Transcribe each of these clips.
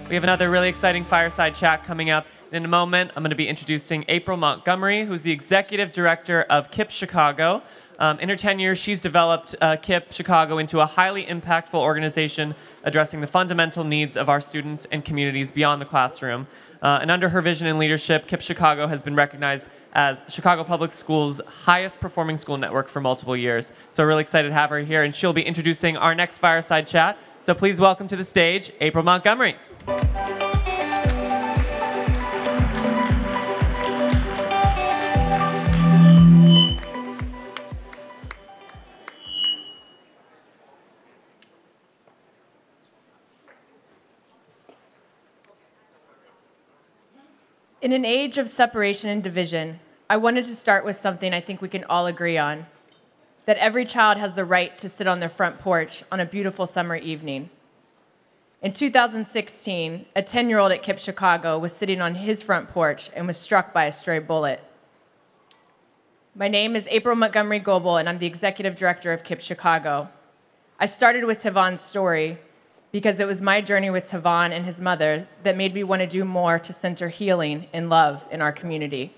We have another really exciting fireside chat coming up. In a moment, I'm going to be introducing April Montgomery, who's the Executive Director of KIPP Chicago. In her tenure, she's developed KIPP Chicago into a highly impactful organization addressing the fundamental needs of our students and communities beyond the classroom. And under her vision and leadership, KIPP Chicago has been recognized as Chicago Public Schools' highest performing school network for multiple years. So we're really excited to have her here, and she'll be introducing our next fireside chat. So please welcome to the stage, April Montgomery. In an age of separation and division, I wanted to start with something I think we can all agree on, that every child has the right to sit on their front porch on a beautiful summer evening. In 2016, a 10-year-old at KIPP Chicago was sitting on his front porch and was struck by a stray bullet. My name is April Montgomery Goebel, and I'm the Executive Director of KIPP Chicago. I started with Tavon's story because it was my journey with Tavon and his mother that made me want to do more to center healing and love in our community.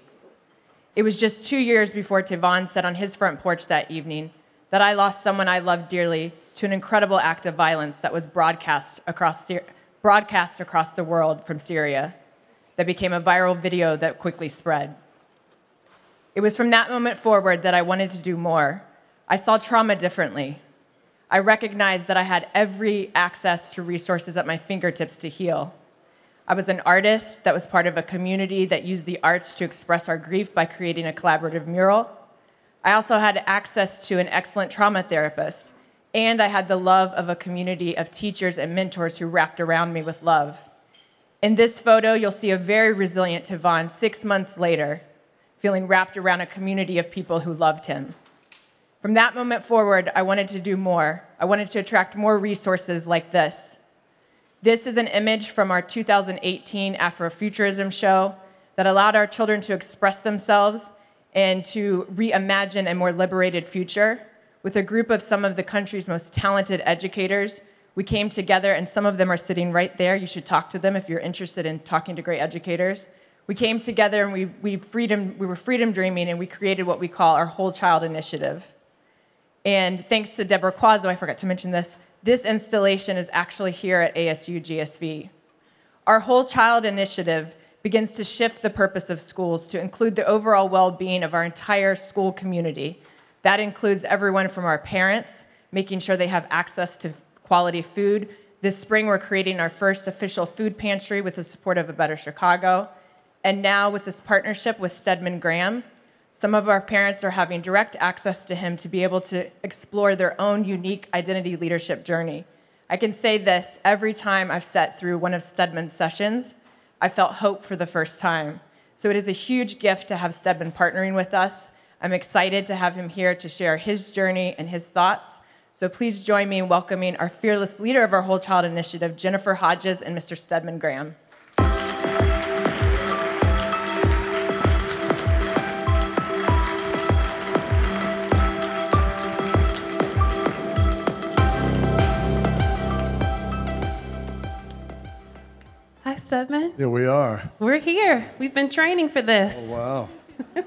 It was just 2 years before Tavon sat on his front porch that evening that I lost someone I loved dearly to an incredible act of violence that was broadcast across the world from Syria that became a viral video that quickly spread. It was from that moment forward that I wanted to do more. I saw trauma differently. I recognized that I had every access to resources at my fingertips to heal. I was an artist that was part of a community that used the arts to express our grief by creating a collaborative mural. I also had access to an excellent trauma therapist, and I had the love of a community of teachers and mentors who wrapped around me with love. In this photo, you'll see a very resilient Tavon 6 months later, feeling wrapped around a community of people who loved him. From that moment forward, I wanted to do more. I wanted to attract more resources like this. This is an image from our 2018 Afrofuturism show that allowed our children to express themselves and to reimagine a more liberated future. With a group of some of the country's most talented educators, we came together, and some of them are sitting right there. You should talk to them if you're interested in talking to great educators. We came together and we were freedom dreaming, and we created what we call our Whole Child Initiative. And thanks to Deborah Quazzo, I forgot to mention this installation is actually here at ASU+GSV. Our Whole Child Initiative begins to shift the purpose of schools to include the overall well-being of our entire school community. That includes everyone from our parents, making sure they have access to quality food. This spring, we're creating our first official food pantry with the support of A Better Chicago. And now with this partnership with Stedman Graham, some of our parents are having direct access to him to be able to explore their own unique identity leadership journey. I can say this, every time I've sat through one of Stedman's sessions, I felt hope for the first time. So it is a huge gift to have Stedman partnering with us. I'm excited to have him here to share his journey and his thoughts. So please join me in welcoming our fearless leader of our Whole Child Initiative, Jennifer Hodges and Mr. Stedman Graham. Hi, Stedman. Here we are. We're here. We've been training for this. Oh, wow.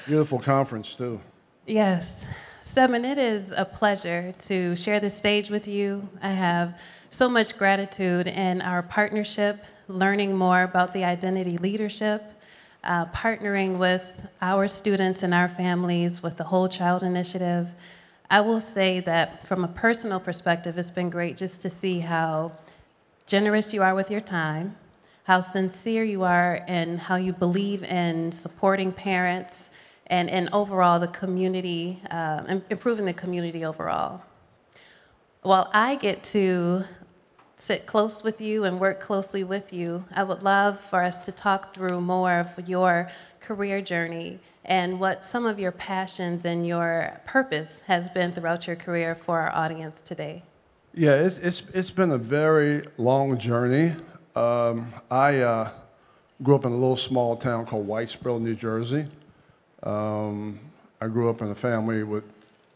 Beautiful conference, too. Yes. Stedman, it is a pleasure to share this stage with you. I have so much gratitude in our partnership, learning more about the identity leadership, partnering with our students and our families with the Whole Child Initiative. I will say that from a personal perspective, it's been great just to see how generous you are with your time, how sincere you are, and how you believe in supporting parents and overall the community, improving the community overall. While I get to sit close with you and work closely with you, I would love for us to talk through more of your career journey and what some of your passions and your purpose has been throughout your career for our audience today. Yeah, it's been a very long journey. I grew up in a little small town called Whitesboro, New Jersey. I grew up in a family with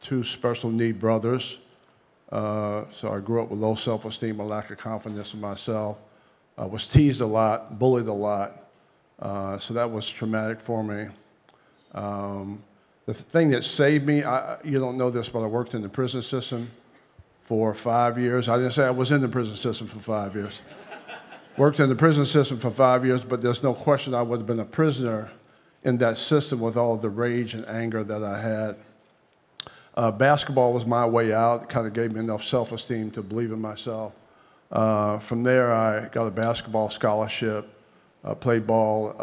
2 special need brothers. So I grew up with low self-esteem, a lack of confidence in myself. was teased a lot, bullied a lot. So that was traumatic for me. The thing that saved me, you don't know this, but I worked in the prison system for 5 years. I didn't say I was in the prison system for 5 years. Worked in the prison system for 5 years, but there's no question I would have been a prisoner in that system with all the rage and anger that I had. Basketball was my way out. It kind of gave me enough self-esteem to believe in myself. From there, I got a basketball scholarship, played ball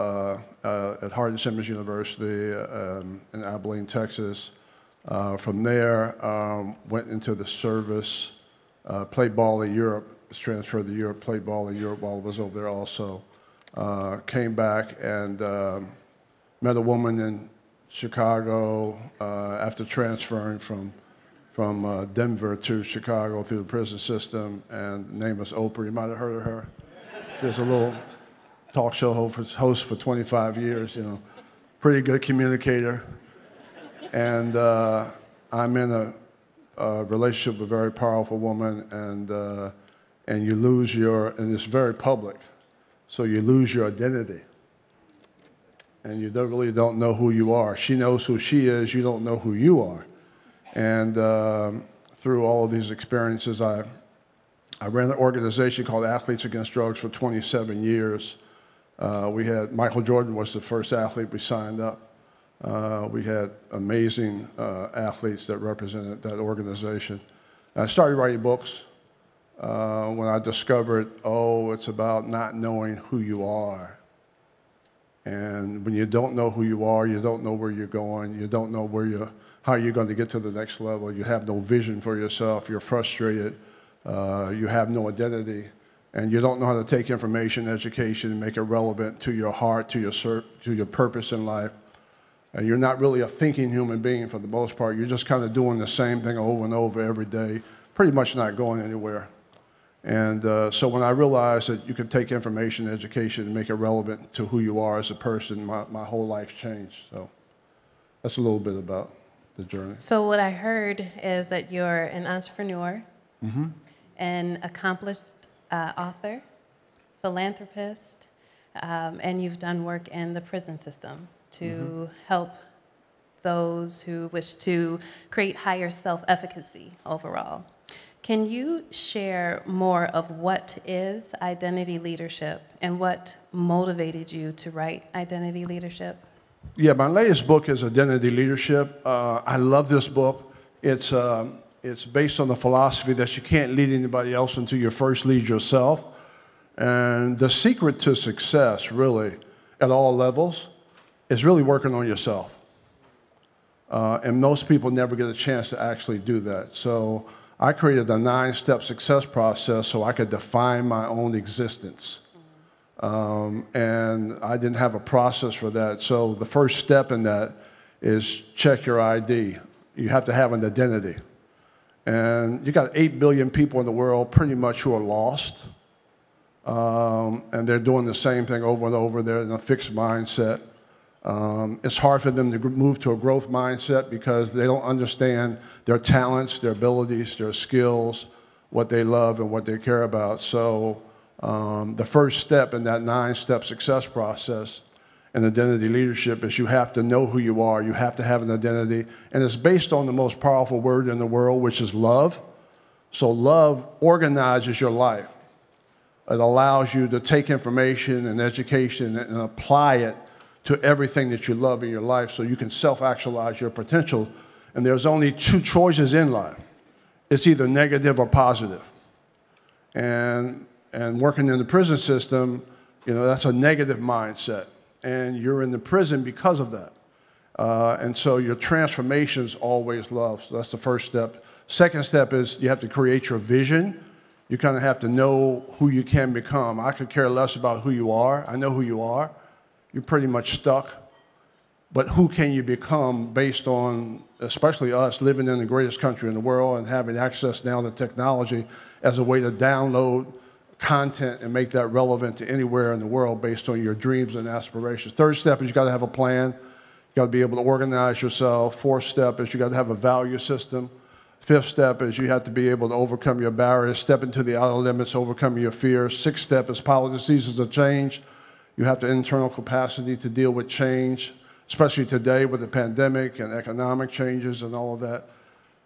at Hodges University in Abilene, Texas. From there, went into the service, played ball in Europe, was transferred to Europe, played ball in Europe while I was over there also. Came back and met a woman in Chicago after transferring from Denver to Chicago through the prison system, and the name was Oprah. You might have heard of her. She was a little talk show host for 25 years, you know, pretty good communicator. And I'm in a relationship with a very powerful woman, and you lose and it's very public, so you lose your identity. And you really don't know who you are. She knows who she is, you don't know who you are. And through all of these experiences, I ran an organization called Athletes Against Drugs for 27 years. We had, Michael Jordan was the first athlete we signed up. We had amazing athletes that represented that organization. And I started writing books when I discovered, it's about not knowing who you are. And when you don't know who you are, you don't know where you're going, you don't know how you're going to get to the next level, you have no vision for yourself, you're frustrated, you have no identity, and you don't know how to take information, education, and make it relevant to your heart, to your purpose in life. And you're not really a thinking human being for the most part. You're just kind of doing the same thing over and over every day, pretty much not going anywhere. And so when I realized that you could take information, education, and make it relevant to who you are as a person, my whole life changed. So that's a little bit about the journey. So what I heard is that you're an entrepreneur, an accomplished author, philanthropist, and you've done work in the prison system to help those who wish to create higher self-efficacy overall. Can you share more of what is identity leadership and what motivated you to write Identity Leadership? Yeah, my latest book is Identity Leadership. I love this book. It's based on the philosophy that you can't lead anybody else until you first lead yourself. And the secret to success, really, at all levels, is really working on yourself. And most people never get a chance to actually do that. So I created a 9-step success process so I could define my own existence. And I didn't have a process for that. So the first step in that is check your ID. You have to have an identity. And you got 8 billion people in the world pretty much who are lost. And they're doing the same thing over and over. They're in a fixed mindset. It's hard for them to move to a growth mindset because they don't understand their talents, their abilities, their skills, what they love and what they care about. So the first step in that 9-step success process in identity leadership is you have to know who you are. You have to have an identity. And it's based on the most powerful word in the world, which is love. So love organizes your life. It allows you to take information and education and apply it to everything that you love in your life so you can self-actualize your potential. And there's only 2 choices in life. It's either negative or positive. And working in the prison system, you know, that's a negative mindset. And you're in the prison because of that. And so your transformation is always love. So that's the first step. Second step is you have to create your vision. You kind of have to know who you can become. I could care less about who you are. I know who you are. You're pretty much stuck. But who can you become based on, especially us, living in the greatest country in the world and having access now to technology as a way to download content and make that relevant to anywhere in the world based on your dreams and aspirations. Third step is you got to have a plan. You got to be able to organize yourself. Fourth step is you got to have a value system. Fifth step is you have to be able to overcome your barriers, step into the outer limits, overcome your fears. Sixth step is power the seasons of change. You have the internal capacity to deal with change, especially today with the pandemic and economic changes and all of that.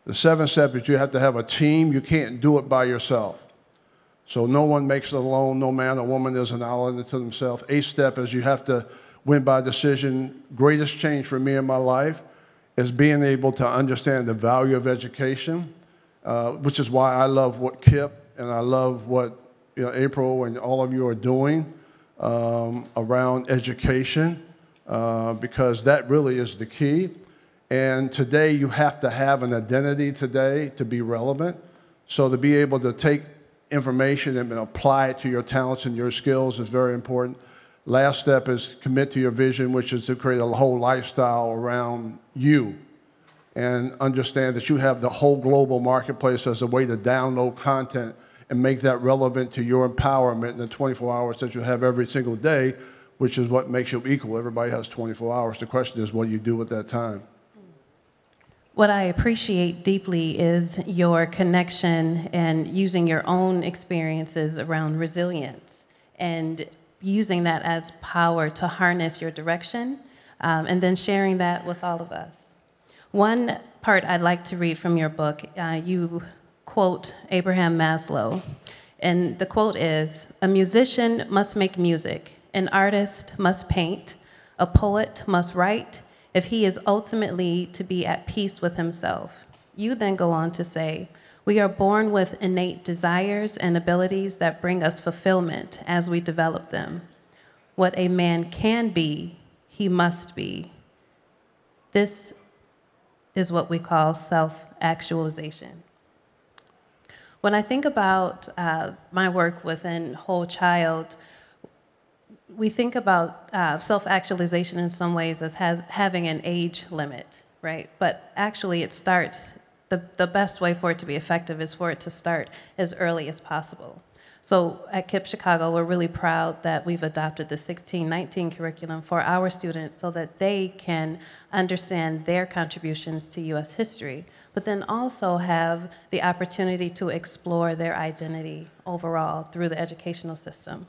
The seventh step is you have to have a team. You can't do it by yourself. So no one makes it alone. No man or woman is an island unto themselves. Eighth step is you have to win by decision. Greatest change for me in my life is being able to understand the value of education, which is why I love what KIPP and I love what April and all of you are doing around education, because that really is the key. And today you have to have an identity today to be relevant. So to be able to take information and apply it to your talents and your skills is very important. Last step is commit to your vision, which is to create a whole lifestyle around you and understand that you have the whole global marketplace as a way to download content and make that relevant to your empowerment in the 24 hours that you have every single day, which is what makes you equal. Everybody has 24 hours. The question is, what do you do with that time? What I appreciate deeply is your connection and using your own experiences around resilience and using that as power to harness your direction, and then sharing that with all of us. One part I'd like to read from your book, you quote Abraham Maslow, and the quote is, "A musician must make music, an artist must paint, a poet must write, if he is ultimately to be at peace with himself." You then go on to say, "We are born with innate desires and abilities that bring us fulfillment as we develop them. What a man can be, he must be." This is what we call self-actualization. When I think about my work within Whole Child, we think about self-actualization in some ways as having an age limit, right? But actually it starts, the best way for it to be effective is for it to start as early as possible. So at KIPP Chicago, we're really proud that we've adopted the 1619 curriculum for our students so that they can understand their contributions to U.S. history, but then also have the opportunity to explore their identity overall through the educational system.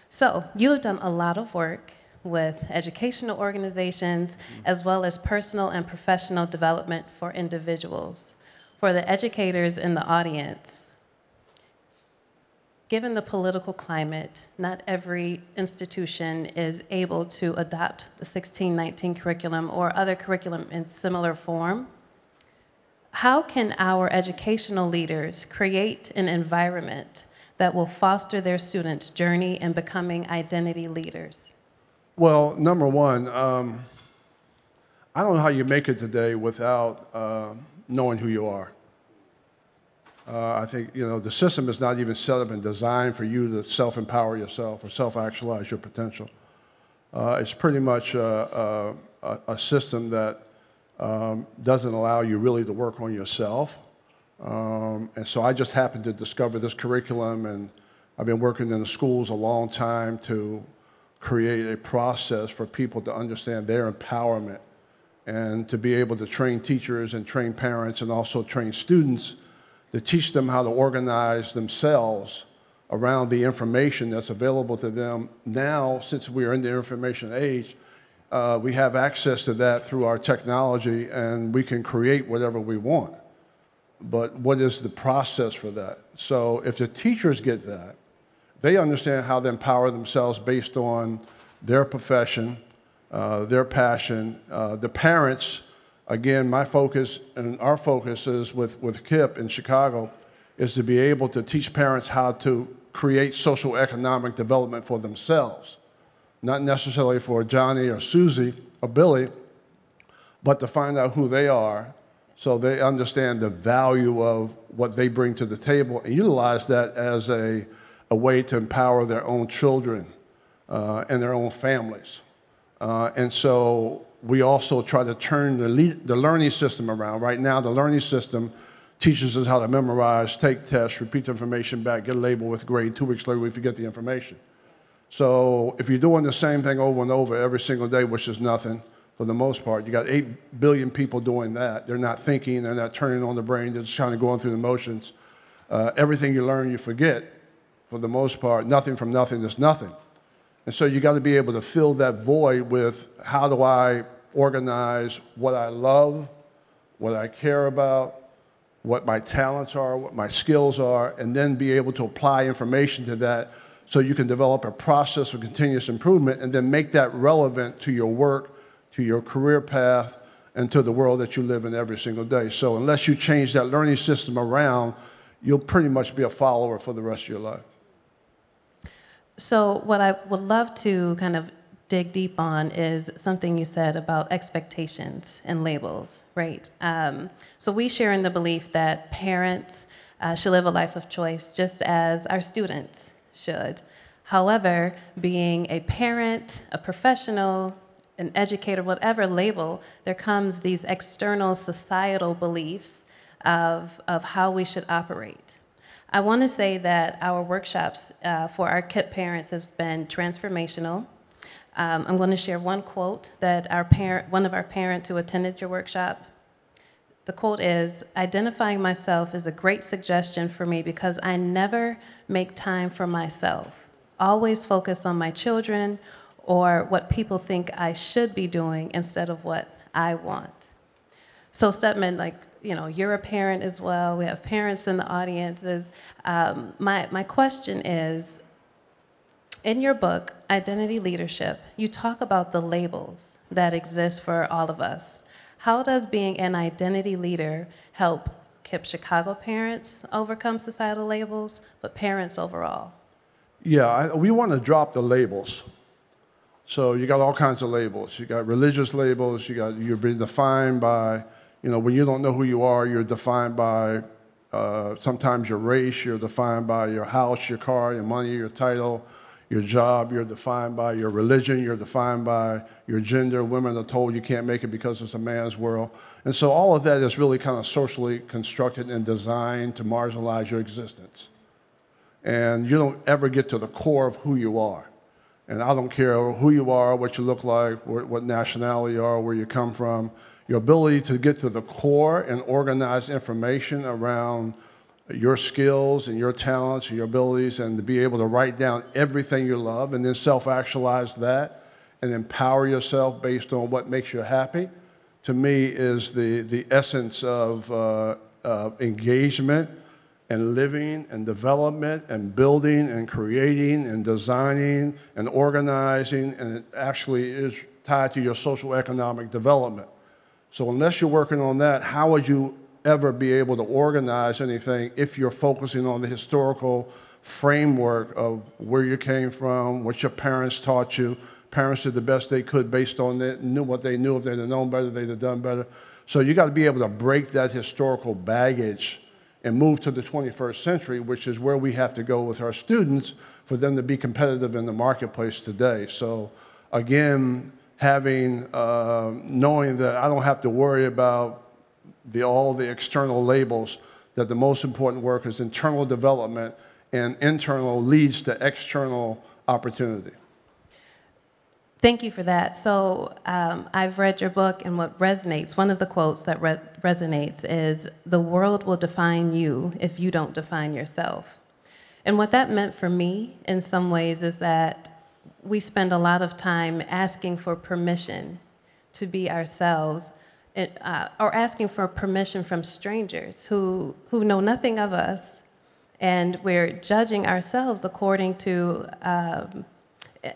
So you have done a lot of work with educational organizations as well as personal and professional development for individuals. For the educators in the audience, given the political climate, not every institution is able to adopt the 1619 curriculum or other curriculum in similar form. How can our educational leaders create an environment that will foster their students' journey in becoming identity leaders? Well, number one, I don't know how you make it today without knowing who you are. I think the system is not even set up and designed for you to self-empower yourself or self-actualize your potential. It's pretty much a system that doesn't allow you really to work on yourself. And so I just happened to discover this curriculum, and I've been working in the schools a long time to create a process for people to understand their empowerment and to be able to train teachers and train parents and also train students to teach them how to organize themselves around the information that's available to them. Now, since we are in the information age, we have access to that through our technology, and we can create whatever we want. But what is the process for that? So if the teachers get that, they understand how to empower themselves based on their profession, their passion. The parents, again, my focus and our focus is with KIPP in Chicago is to be able to teach parents how to create social economic development for themselves, not necessarily for Johnny or Susie or Billy, but to find out who they are so they understand the value of what they bring to the table and utilize that as a way to empower their own children and their own families. And so we also try to turn the learning system around. Right now, the learning system teaches us how to memorize, take tests, repeat the information back, get a label with grade. 2 weeks later, we forget the information. So if you're doing the same thing over and over every single day, which is nothing, for the most part. You got 8 billion people doing that. They're not thinking, they're not turning on the brain, they're just kind of going through the motions. Everything you learn, you forget, for the most part. Nothing from nothing is nothing. And so you got to be able to fill that void with, how do I organize what I love, what I care about, what my talents are, what my skills are, and then be able to apply information to that so you can develop a process for continuous improvement and then make that relevant to your work, to your career path, and to the world that you live in every single day. So unless you change that learning system around, you'll pretty much be a follower for the rest of your life. So what I would love to kind of dig deep on is something you said about expectations and labels, right? So we share in the belief that parents should live a life of choice just as our students should. However, being a parent, a professional, an educator, whatever label, there comes these external societal beliefs of how we should operate. I want to say that our workshops for our KIPP parents has been transformational. I'm going to share one quote that one of our parents who attended your workshop. The quote is, "Identifying myself is a great suggestion for me because I never make time for myself. Always focus on my children or what people think I should be doing instead of what I want." So Stedman, you're a parent as well. We have parents in the audience. My question is, in your book, Identity Leadership, you talk about the labels that exist for all of us. How does being an identity leader help KIPP Chicago parents overcome societal labels, but parents overall? Yeah, we want to drop the labels. So you got all kinds of labels. You got religious labels. You're being defined by, when you don't know who you are, you're defined by sometimes your race. You're defined by your house, your car, your money, your title, your job. You're defined by your religion. You're defined by your gender. Women are told you can't make it because it's a man's world. And so all of that is really kind of socially constructed and designed to marginalize your existence. And you don't ever get to the core of who you are. And I don't care who you are, what you look like, what nationality you are, where you come from. Your ability to get to the core and organize information around your skills and your talents and your abilities, and to be able to write down everything you love and then self-actualize that and empower yourself based on what makes you happy, to me is the essence of engagement and living and development and building and creating and designing and organizing, and it actually is tied to your social economic development. So unless you're working on that, how would you ever be able to organize anything if you're focusing on the historical framework of where you came from, what your parents taught you? Parents did the best they could based on it, knew what they knew. If they'd have known better, they'd have done better. So you got to be able to break that historical baggage and move to the 21st century, which is where we have to go with our students for them to be competitive in the marketplace today. So again, knowing that I don't have to worry about all the external labels, that the most important work is internal development, and internal leads to external opportunity. Thank you for that. So I've read your book, and what resonates, one of the quotes that resonates is, "The world will define you if you don't define yourself." And what that meant for me in some ways is that we spend a lot of time asking for permission to be ourselves, or asking for permission from strangers who know nothing of us, and we're judging ourselves according to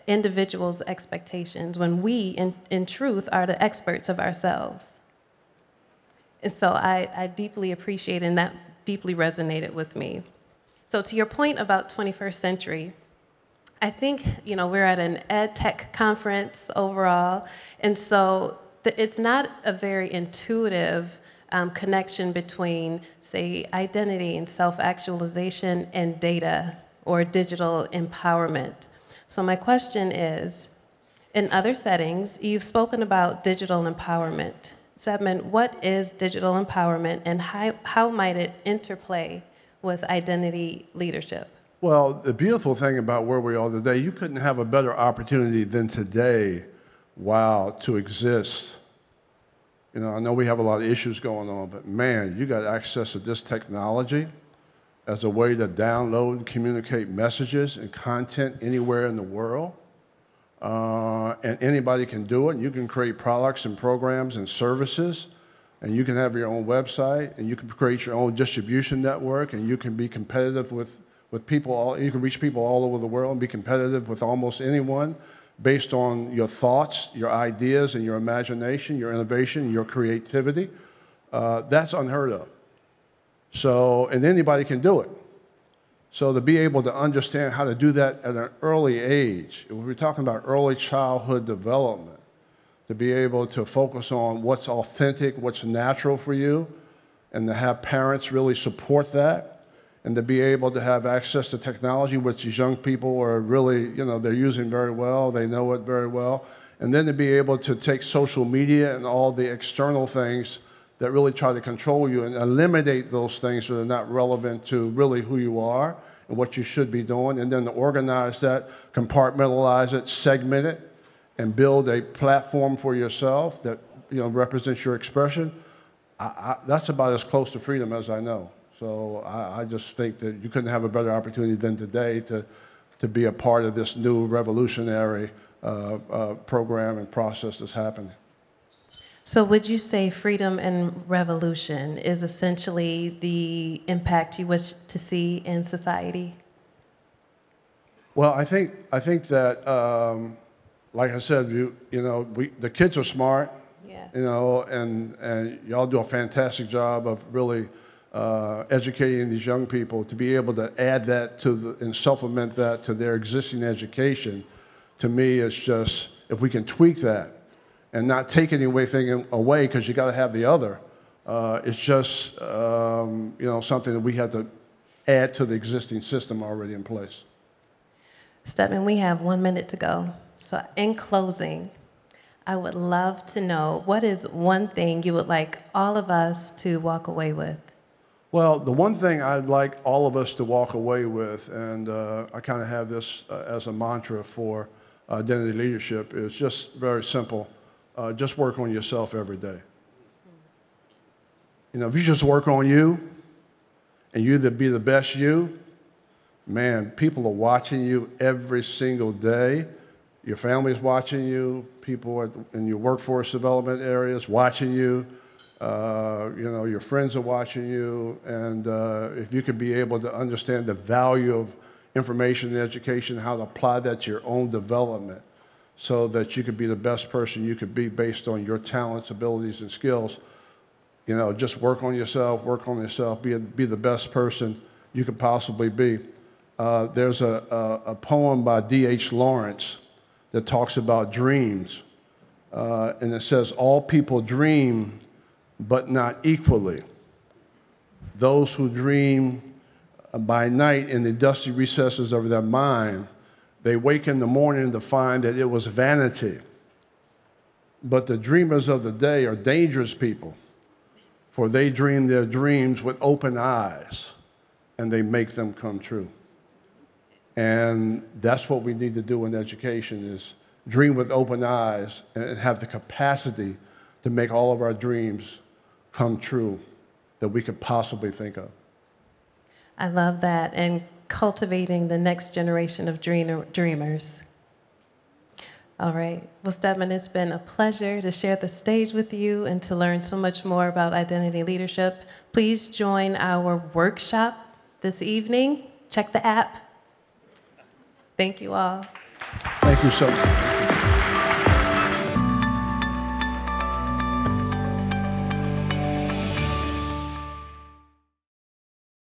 individuals' expectations when we, in truth, are the experts of ourselves. And so I deeply appreciate, and that deeply resonated with me. So to your point about 21st century, I think we're at an ed tech conference overall, and so it's not a very intuitive connection between, say, identity and self-actualization and data or digital empowerment. So my question is, in other settings, you've spoken about digital empowerment. Stedman, what is digital empowerment, and how might it interplay with identity leadership? Well, the beautiful thing about where we are today, you couldn't have a better opportunity than today wow, to exist. You know, I know we have a lot of issues going on, but man, you got access to this technology as a way to download and communicate messages and content anywhere in the world. And anybody can do it. You can create products and programs and services, and you can have your own website, and you can create your own distribution network, and you can be competitive with people. You can reach people all over the world and be competitive with almost anyone based on your thoughts, your ideas, and your imagination, your innovation, your creativity. That's unheard of. So, and anybody can do it. So to be able to understand how to do that at an early age, if we're talking about early childhood development, to be able to focus on what's authentic, what's natural for you, and to have parents really support that, and to be able to have access to technology, which these young people are really, you know, they're using very well, they know it very well, and then to be able to take social media and all the external things that really try to control you and eliminate those things that are not relevant to really who you are and what you should be doing, and then to organize that, compartmentalize it, segment it, and build a platform for yourself that, you know, represents your expression. That's about as close to freedom as I know. So I just think that you couldn't have a better opportunity than today to be a part of this new revolutionary program and process that's happening. So would you say freedom and revolution is essentially the impact you wish to see in society? Well, I think that, like I said, the kids are smart, Yeah. you know, and y'all do a fantastic job of really educating these young people to be able to add that and supplement that to their existing education. To me, it's just, if we can tweak that and not take anything away, because you got to have the other, it's just something that we have to add to the existing system already in place. Stedman, we have 1 minute to go. So in closing, I would love to know, what is one thing you would like all of us to walk away with? Well, the one thing I'd like all of us to walk away with, and I kind of have this as a mantra for identity leadership, is just very simple. Just work on yourself every day. You know, if you just work on you and you be the best you, man, people are watching you every single day. Your family's watching you. People in your workforce development areas watching you. Your friends are watching you, and if you could be able to understand the value of information and education, how to apply that to your own development so that you could be the best person you could be based on your talents, abilities, and skills, you know, just work on yourself, be the best person you could possibly be. There's a poem by D.H. Lawrence that talks about dreams, and it says, all people dream, but not equally. Those who dream by night in the dusty recesses of their mind, they wake in the morning to find that it was vanity. But the dreamers of the day are dangerous people, for they dream their dreams with open eyes, and they make them come true. And that's what we need to do in education, is dream with open eyes and have the capacity to make all of our dreams come true that we could possibly think of. I love that, and cultivating the next generation of dreamers. All right. Well, Stedman, it's been a pleasure to share the stage with you and to learn so much more about identity leadership. Please join our workshop this evening. Check the app. Thank you all. Thank you so much.